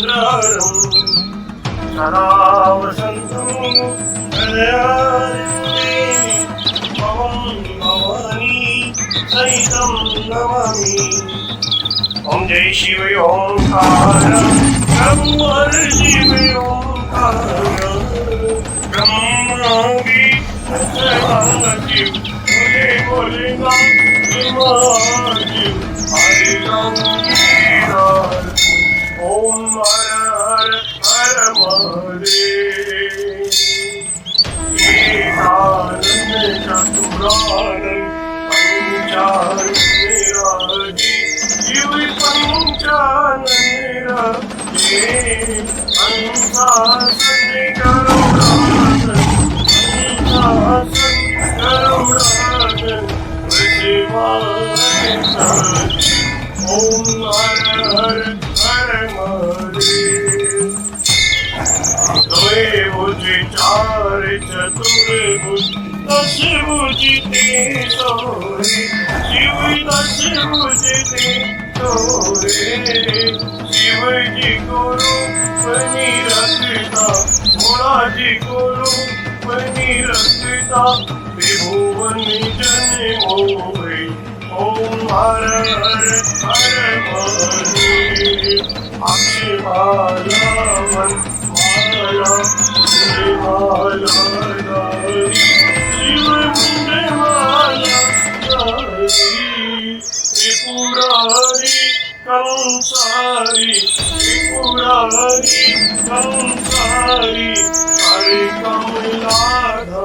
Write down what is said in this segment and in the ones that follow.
सुंदरम सदा वसन्तु हृदयारविन्दे भवं भवानी सहितं नमामि। ओम जय शिव ओंकार प्रभु हर शिव ओंकार ब्रह्मा भी सत्य बोले बोलेगा हरि राम ओम हर हर हर महादेव। एकानंद चतुरानंद पंचानंद शिव पंचानंद अंशासन गरुडासन अंशासन गरुडासन ओम हर हर हर महादेव। द्वे भुज चार चतुर्भुज दश भुज ते सोरे शिव दश भुज ते सोरे शिव जी गुरु बनी रखता भोला जी गुरु बनी रखता त्रिभुवन जन मोहे ओम हर हर हर महादेव। अक्षमाला मन माला माला शिव मुंड माला त्रिपुरारी कंसारी त्रिपुरारी कंसारी हरे कमलाधारी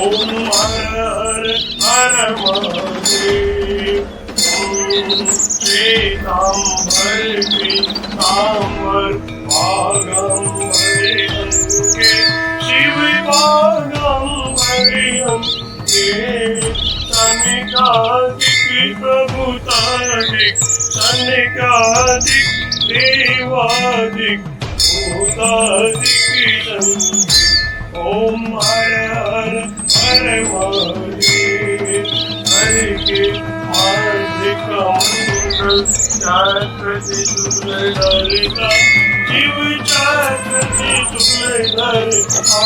ओम हर हर हर महादेव। श्वेतांबर पीतांबर भागंबरे अंके शिव भागंबरे सनिकादिक प्रभुतादिक सनिकादिक देवादिक भूतादिक ओम हर हर हर महादेव। हरि के हार्दिक मंगल चक्रति सुरधरिता शिव चक्रति सुरधरिता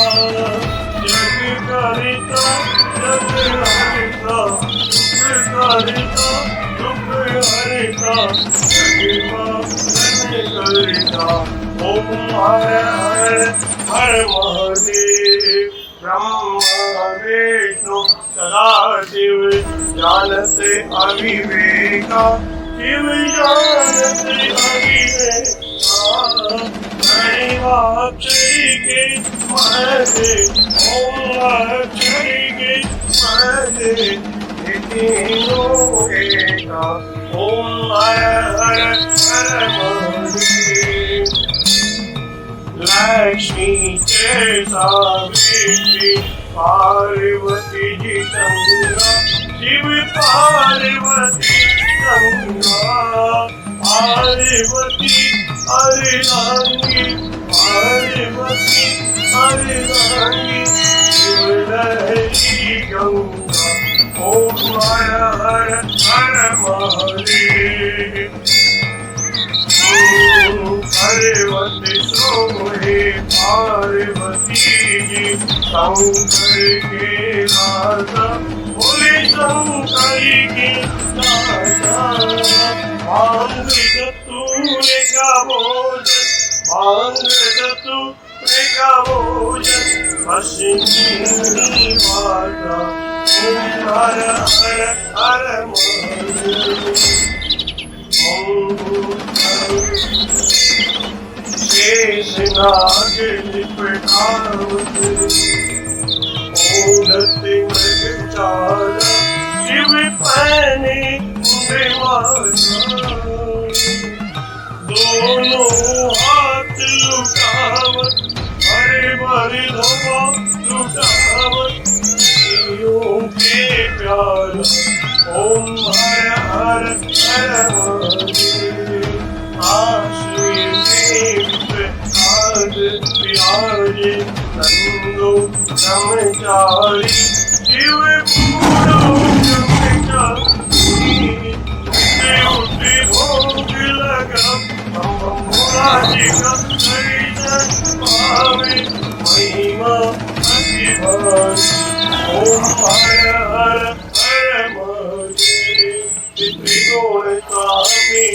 जग करिता जग हरिता दुख करिता दुख हरिता जग करिता ओम हर हर हर महादेव। ब्रह्मा विष्णु सदाशिव जानते अविवेका शिव जानते अविवेका अक्षरी के महे ओम अक्षरी के महे तीनों एका ओम हर हर हर महादेव। लक्ष्मी के सावित्री पार्वती जी गंगा शिव पार्वती गंगा पार्वती हरिरांगी पार्वती हरिरांगी शिव लहरी गंगा ओम हर हर हर महादेव। पार्वती सोहे पार्वती जी शंकर के राजा बोले शंकर के राजा भांग जतूरे का भोजन भांग जतूरे का भोजन पश्चिमी माता ओम हर हर हर महादेव। शेषनाग लिपटावत ओढ़ते मृगचारा शिव पहने माला दोनों हाथ लुटावत हरे भरे धोबा लुटावत शिवों के प्यारा ओम हर हर हर महादेव। प्यारे नंदो ब्रह्मचारी शिव पूरो ब्रह्मचारी भोग लगा साधिका दर्शन पावे महिमा अति भारी। ओम हर हर हर महादेव त्रिगुण स्वामी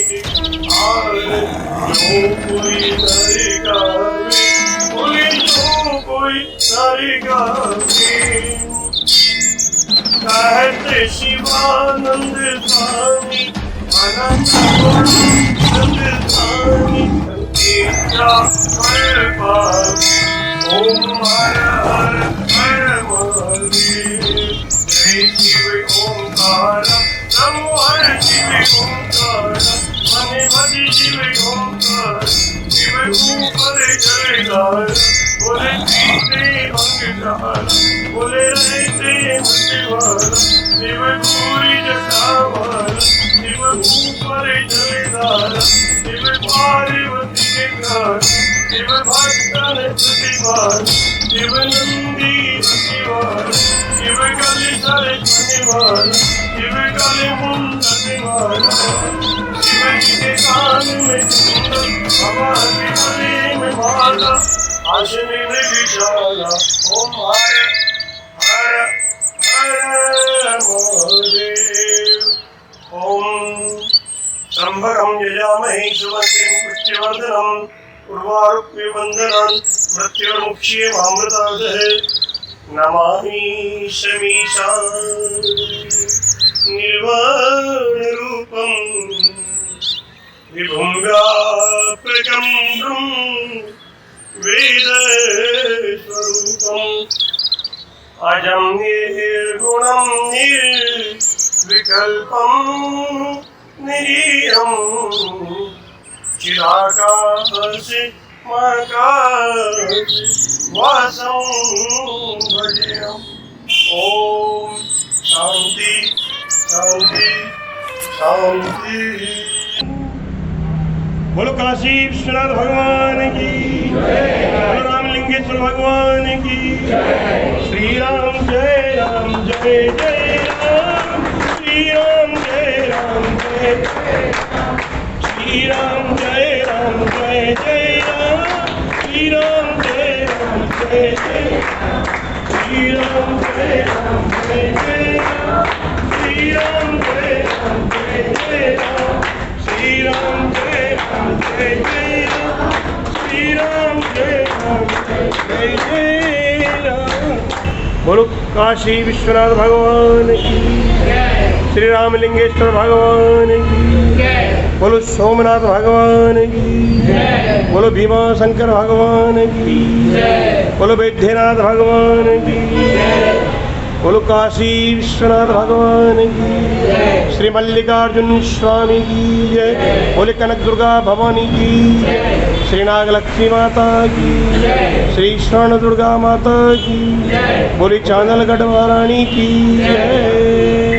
आर जो कोई नर गावे बोले जो कोई नर गावे। कहते शिवानंद स्वामी अनंत गुणानंद स्वामी तेजा हर पावे। ओम हर हर हर महादेव जय शिव ओंकार नमो हर शिव ओंकार मने भज शिव ओंकार शिव ऊपर जयकार बोले पीते अंगधार बोले रहते मतिवार शिव पूरी जटावार शिव ऊपर जयकार शिव पार्वती के घर शिव भक्तन प्रतिवार शिव नंदी प्रतिवार शिव कलि सर प्रतिवार शिव कलि मुंड प्रतिवार शिव जी के कान में कुंडल भगवान गले में माला आशने में विशाला। ओम हर हर हर महादेव। ओम त्र्यंबकं यजामहे सुगन्धिं पुष्टिवर्धनम् उर्वारुकमिबन्धनान् मृत्युर्मुक्षीयमामृतात् नमामि शमीशान् निर्वाणरूपं विभुं व्यापकं वेदस्वरूपम् अजं निर्गुणं निर्विकल्पं निरीयं चिदाकाशे महाकाशे वासं भजेयम्। ॐ शान्ति शान्ति शान्ति। बोलो काशी विश्वनाथ भगवान की बोलो रामलिंगेश्वर भगवान की श्री राम जय राम जय जय राम श्री राम जय राम जय श्री राम जय राम जय जय राम श्री राम जय राम जय जय श्री राम जय राम जय जय राम श्री राम जय राम जय जय राम श्री राम जय राम जय जय राम श्री राम जय राम जय जय राम। बोलो काशी विश्वनाथ भगवान की श्री रामलिंगेश्वर भगवान की बोलो सोमनाथ भगवान की बोलो भीमा शंकर भगवान की बोलो वैद्यनाथ भगवान की बोलो काशी विश्वनाथ भगवान की श्री मल्लिकार्जुन स्वामी की जय। बोले कनक दुर्गा भवानी की श्री नागलक्ष्मी माता की श्री स्वर्ण दुर्गा माता की बोली चांदल गढ़वारानी की जय।